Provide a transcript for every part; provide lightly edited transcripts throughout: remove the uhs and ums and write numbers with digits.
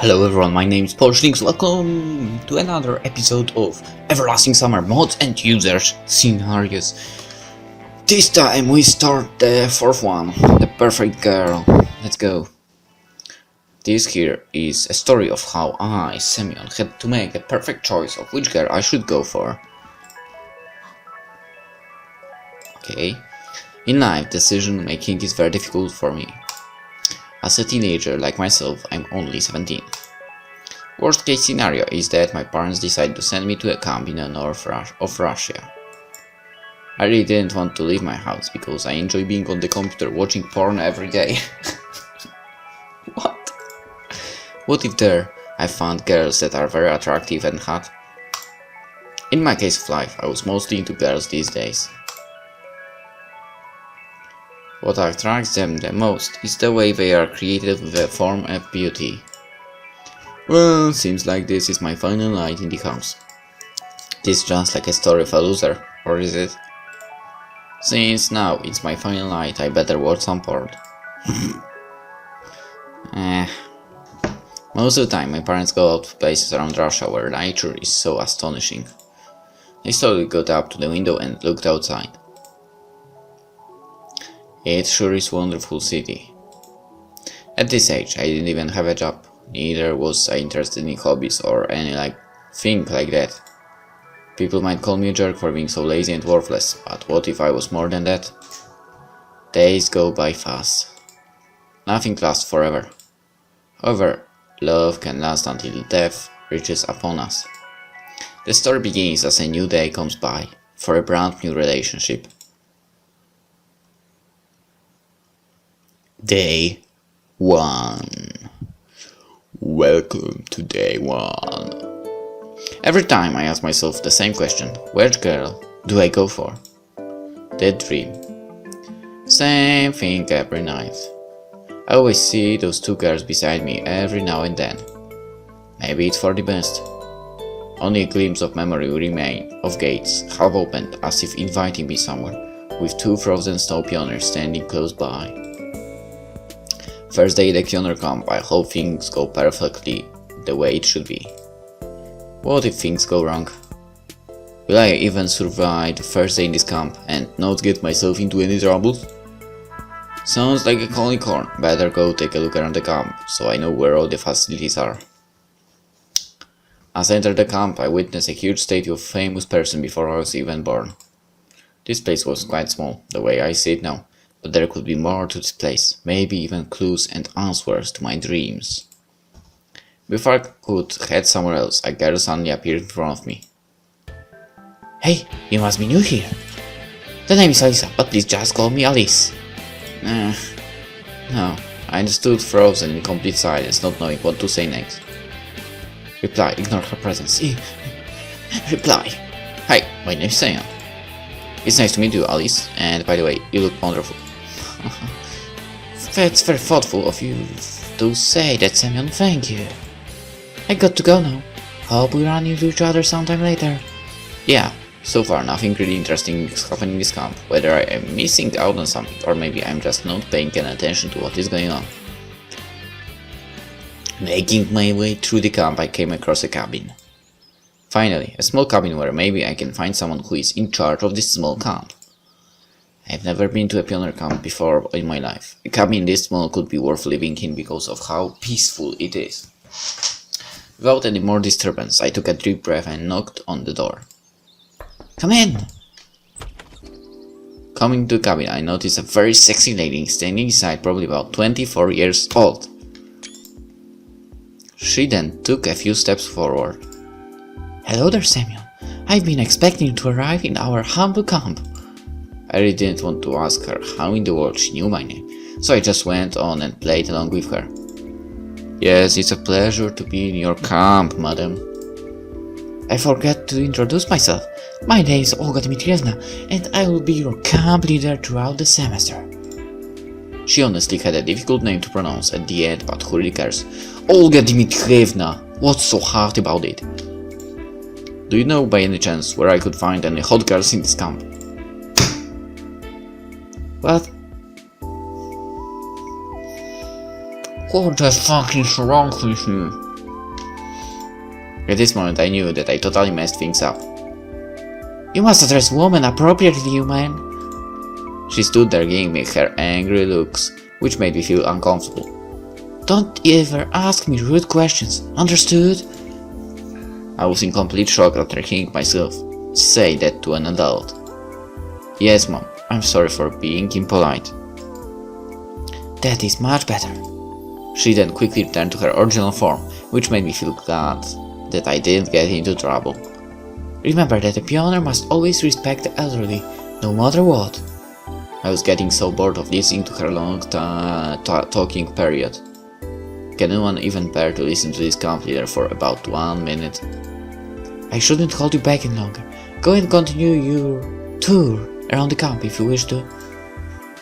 Hello everyone, my name is PolishLynx. Welcome to another episode of Everlasting Summer Mods and Users Scenarios. This time we start the fourth one, the perfect girl. Let's go. This here is a story of how I, Semyon, had to make the perfect choice of which girl I should go for. Okay. In life, decision making is very difficult for me. As a teenager like myself, I'm only 17. Worst case scenario is that my parents decide to send me to a camp in the north of Russia. I really didn't want to leave my house because I enjoy being on the computer watching porn every day. What? What if there I found girls that are very attractive and hot? In my case of life, I was mostly into girls these days. What attracts them the most is the way they are created with a form of beauty. Well, seems like this is my final night in the house. This is just like a story of a loser, or is it? Since now it's my final night, I better watch some porn. Most of the time my parents go out to places around Russia where nature is so astonishing. I slowly got up to the window and looked outside. It sure is a wonderful city. At this age, I didn't even have a job, neither was I interested in hobbies or any thing like that. People might call me a jerk for being so lazy and worthless, but what if I was more than that? Days go by fast. Nothing lasts forever. However, love can last until death reaches upon us. The story begins as a new day comes by for a brand new relationship. Day 1. Welcome to day 1. Every time I ask myself the same question, which girl do I go for? That dream. Same thing every night. I always see those two girls beside me every now and then. Maybe it's for the best. Only a glimpse of memory will remain of gates half opened as if inviting me somewhere, with two frozen snow pioneers standing close by. First day at the pioneer camp, I hope things go perfectly the way it should be. What if things go wrong? Will I even survive the first day in this camp and not get myself into any troubles? Sounds like a unicorn. Better go take a look around the camp, so I know where all the facilities are. As I enter the camp, I witness a huge statue of a famous person before I was even born. This place was quite small, the way I see it now. But there could be more to this place, maybe even clues and answers to my dreams. Before I could head somewhere else, a girl suddenly appeared in front of me. Hey, you must be new here. The name is Alisa, but please just call me Alice. No, I stood frozen in complete silence, not knowing what to say next. Reply, ignore her presence. Reply. Hi, my name is Semyon. It's nice to meet you, Alice, and by the way, you look wonderful. That's very thoughtful of you to say that, Semyon, thank you. I got to go now. Hope we run into each other sometime later. Yeah, so far nothing really interesting is happening in this camp, whether I am missing out on something or maybe I'm just not paying any attention to what is going on. Making my way through the camp, I came across a cabin. Finally, a small cabin where maybe I can find someone who is in charge of this small camp. I've never been to a pioneer camp before in my life. A cabin this small could be worth living in because of how peaceful it is. Without any more disturbance, I took a deep breath and knocked on the door. Come in! Coming to the cabin, I noticed a very sexy lady standing inside, probably about 24 years old. She then took a few steps forward. Hello there, Semyon. I've been expecting you to arrive in our humble camp. I really didn't want to ask her how in the world she knew my name, so I just went on and played along with her. Yes, it's a pleasure to be in your camp, madam. I forgot to introduce myself. My name is Olga Dmitrievna, and I will be your camp leader throughout the semester. She honestly had a difficult name to pronounce at the end, but who really cares? Olga Dmitrievna! What's so hard about it? Do you know by any chance where I could find any hot girls in this camp? What? What the fuck is wrong with you? At this moment I knew that I totally messed things up. You must address women appropriately, you man. She stood there giving me her angry looks, which made me feel uncomfortable. Don't ever ask me rude questions, understood? I was in complete shock after hearing myself say that to an adult. Yes, Mom, I'm sorry for being impolite. That is much better. She then quickly returned to her original form, which made me feel glad that I didn't get into trouble. Remember that a pioneer must always respect the elderly, no matter what. I was getting so bored of listening to her long talking period. Can anyone even bear to listen to this camp leader for about 1 minute? I shouldn't hold you back any longer. Go and continue your tour around the camp if you wish to.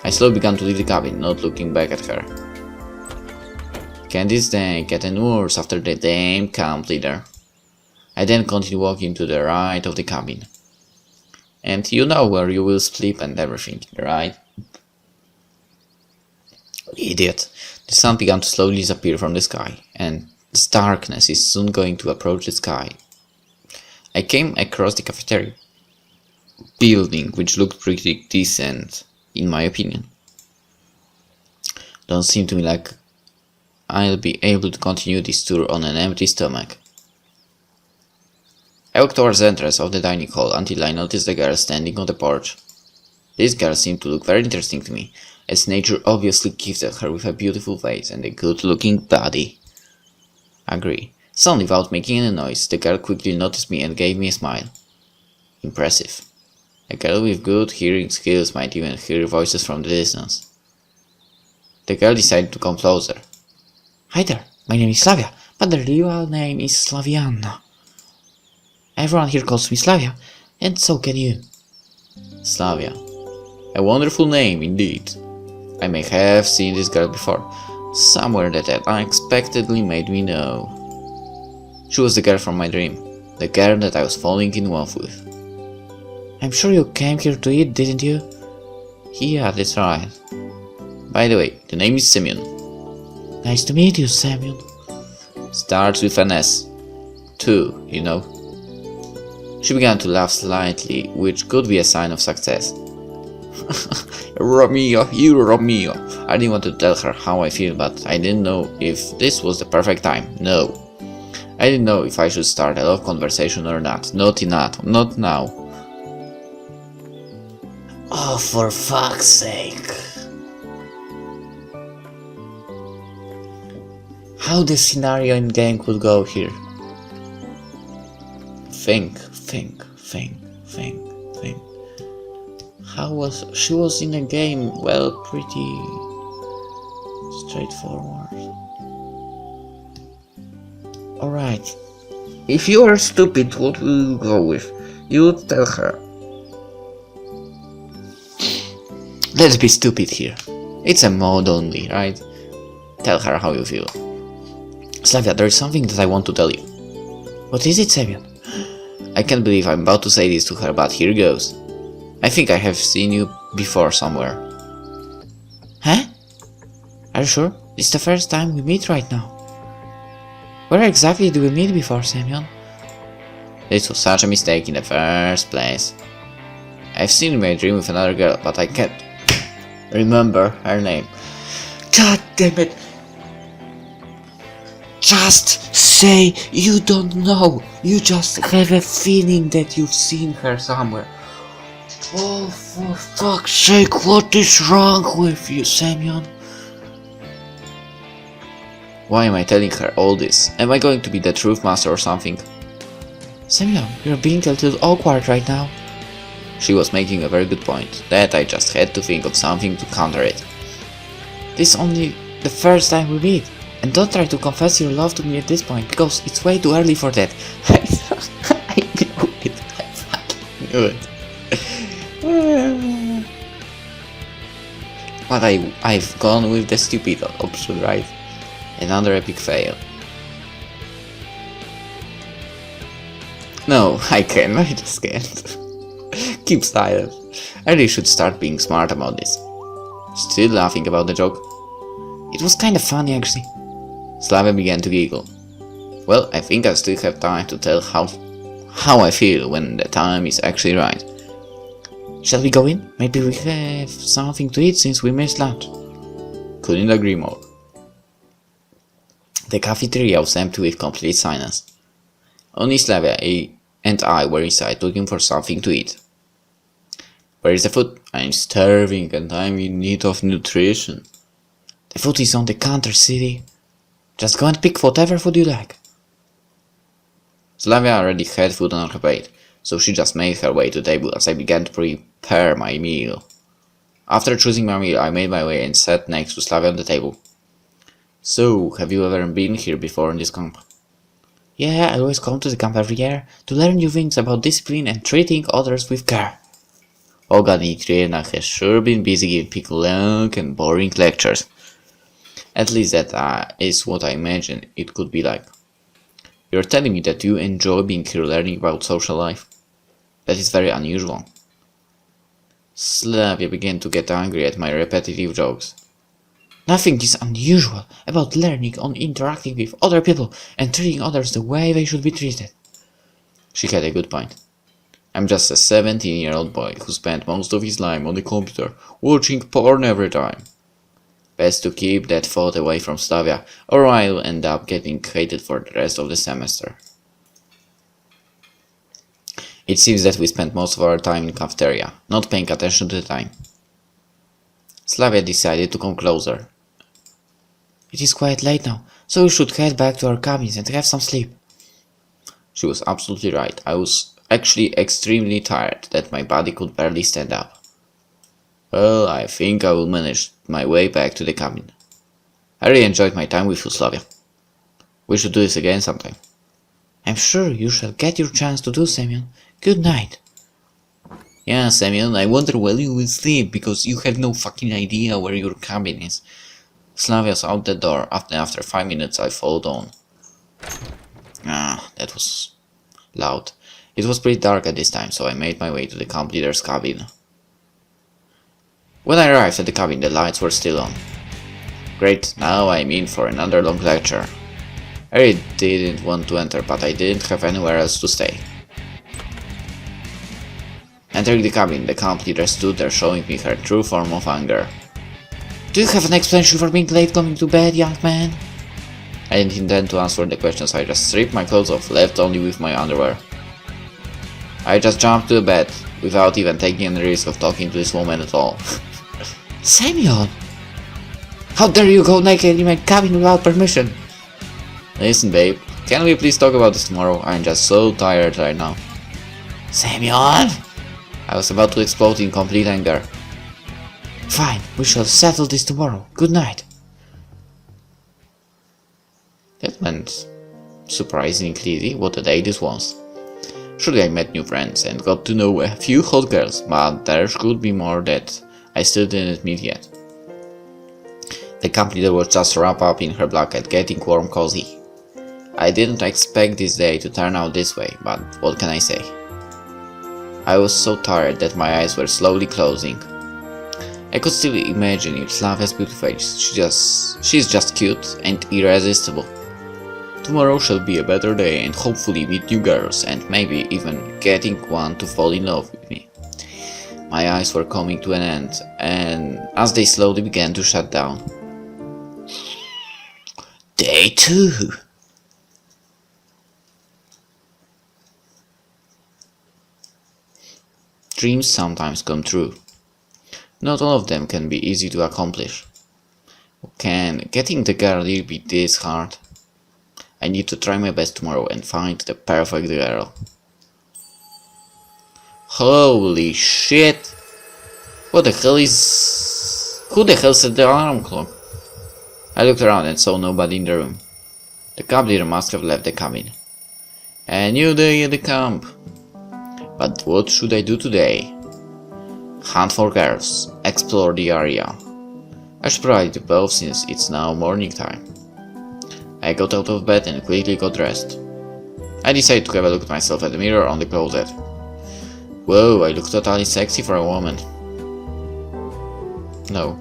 I slowly began to leave the cabin, not looking back at her. Can this day get any worse after the damn camp leader? I then continued walking to the right of the cabin. And you know where you will sleep and everything, right? Idiot. The sun began to slowly disappear from the sky, and this darkness is soon going to approach the sky. I came across the cafeteria building, which looked pretty decent, in my opinion. Don't seem to me like I'll be able to continue this tour on an empty stomach. I walked towards the entrance of the dining hall until I noticed the girl standing on the porch. This girl seemed to look very interesting to me, as nature obviously gifted her with a beautiful face and a good-looking body. Agree. Suddenly, without making any noise, the girl quickly noticed me and gave me a smile. Impressive. A girl with good hearing skills might even hear voices from the distance. The girl decided to come closer. Hi there, my name is Slavia, but the real name is Slavianna. Everyone here calls me Slavia, and so can you. Slavia. A wonderful name indeed. I may have seen this girl before, somewhere that had unexpectedly made me know. She was the girl from my dream, the girl that I was falling in love with. I'm sure you came here to eat, didn't you? Yeah, that's right. By the way, the name is Semyon. Nice to meet you, Semyon. Starts with an S. Two, you know. She began to laugh slightly, which could be a sign of success. Romeo, you Romeo. I didn't want to tell her how I feel, but I didn't know if this was the perfect time. No. I didn't know if I should start a love conversation or not. Not now. Oh, for fuck's sake. How the scenario in game could go here? Think. She was in a game, well, pretty straightforward. Alright. If you are stupid, what will you go with? You tell her. Let's be stupid here. It's a mode only, right? Tell her how you feel. Slavia, there is something that I want to tell you. What is it, Semyon? I can't believe I'm about to say this to her, but here goes. I think I have seen you before somewhere. Huh? Are you sure? It's the first time we meet right now. Where exactly did we meet before, Semyon? This was such a mistake in the first place. I've seen you in my dream with another girl, but I can't remember her name. God damn it! Just say you don't know. You just have a feeling that you've seen her somewhere. Oh, for fuck's sake, what is wrong with you, Semyon? Why am I telling her all this? Am I going to be the truth master or something? Semyon, you're being a little awkward right now. She was making a very good point, that I just had to think of something to counter it. This is only the first time we meet, and don't try to confess your love to me at this point, because it's way too early for that. I knew it, I fucking knew it. But I've gone with the stupid option, right? Another epic fail. No, I just can't. Keep silent. I really should start being smart about this. Still laughing about the joke? It was kinda funny, actually. Slavia began to giggle. Well, I think I still have time to tell how I feel when the time is actually right. Shall we go in? Maybe we have something to eat since we missed lunch. Couldn't agree more. The cafeteria was empty with complete silence. Only Slavia and I were inside looking for something to eat. Where is the food? I'm starving and I'm in need of nutrition. The food is on the counter, city. Just go and pick whatever food you like. Slavia already had food on her plate, so she just made her way to the table as I began to prepare my meal. After choosing my meal, I made my way and sat next to Slavia on the table. So, have you ever been here before in this camp? Yeah, I always come to the camp every year to learn new things about discipline and treating others with care. Olga Dmitrievna has sure been busy giving people long and boring lectures. At least that is what I imagine it could be like. You're telling me that you enjoy being here learning about social life? That is very unusual. Slavia began to get angry at my repetitive jokes. Nothing is unusual about learning on interacting with other people and treating others the way they should be treated. She had a good point. I'm just a 17-year-old boy who spent most of his time on the computer watching porn every time. Best to keep that thought away from Slavia, or I'll end up getting hated for the rest of the semester. It seems that we spent most of our time in the cafeteria, not paying attention to the time. Slavia decided to come closer. It is quite late now, so we should head back to our cabins and have some sleep. She was absolutely right. I was actually extremely tired that my body could barely stand up. Well, I think I will manage my way back to the cabin. I really enjoyed my time with you, Slavia. We should do this again sometime. I'm sure you shall get your chance to do, Semyon. Good night. Yeah, Semyon, I wonder when you will sleep, because you have no fucking idea where your cabin is. Slavia's out the door. After 5 minutes, I followed on. That was loud. It was pretty dark at this time, so I made my way to the camp leader's cabin. When I arrived at the cabin, the lights were still on. Great, now I'm in for another long lecture. I really didn't want to enter, but I didn't have anywhere else to stay. Entering the cabin, the camp leader stood there showing me her true form of anger. Do you have an explanation for being late coming to bed, young man? I didn't intend to answer the questions, I just stripped my clothes off, left only with my underwear. I just jumped to the bed, without even taking any risk of talking to this woman at all. Semyon! How dare you go naked in my cabin without permission? Listen, babe, can we please talk about this tomorrow? I'm just so tired right now. Semyon! I was about to explode in complete anger. Fine, we shall settle this tomorrow. Good night. That went surprisingly easy. What a day this was. Surely I met new friends and got to know a few hot girls, but there could be more that I still didn't meet yet. The camp leader was just wrapped up in her blanket, getting warm cozy. I didn't expect this day to turn out this way, but what can I say? I was so tired that my eyes were slowly closing. I could still imagine Slavia's beautiful face. She's just cute and irresistible. Tomorrow shall be a better day and hopefully meet new girls and maybe even getting one to fall in love with me. My eyes were coming to an end, and as they slowly began to shut down. Day 2. Dreams sometimes come true. Not all of them can be easy to accomplish. Can getting the girl really be this hard? I need to try my best tomorrow and find the perfect girl. Holy shit! What the hell is... Who the hell set the alarm clock? I looked around and saw nobody in the room. The camp leader must have left the cabin. A new day at the camp. But what should I do today? Hunt for girls. Explore the area. I should probably do both since it's now morning time. I got out of bed and quickly got dressed. I decided to have a look at myself at the mirror on the closet. Whoa, I look totally sexy for a woman. No.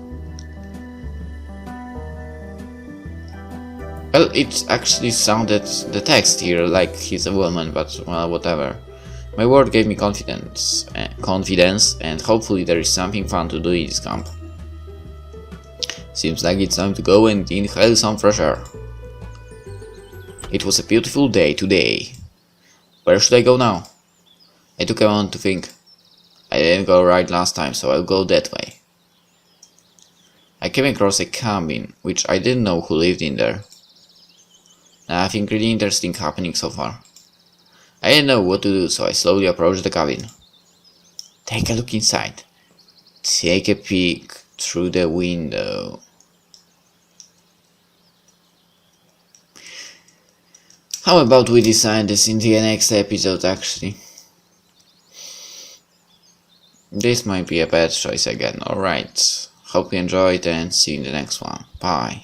Well, it actually sounded the text here like he's a woman, but well, whatever. My word gave me confidence, and hopefully there is something fun to do in this camp. Seems like it's time to go and inhale some fresh air. It was a beautiful day today. Where should I go now? I took a moment to think. I didn't go right last time, so I'll go that way. I came across a cabin, which I didn't know who lived in there. Nothing really interesting happening so far. I didn't know what to do, so I slowly approached the cabin. Take a look inside. Take a peek through the window. How about we design this in the next episode, actually? This might be a bad choice again, alright. Hope you enjoyed and see you in the next one. Bye.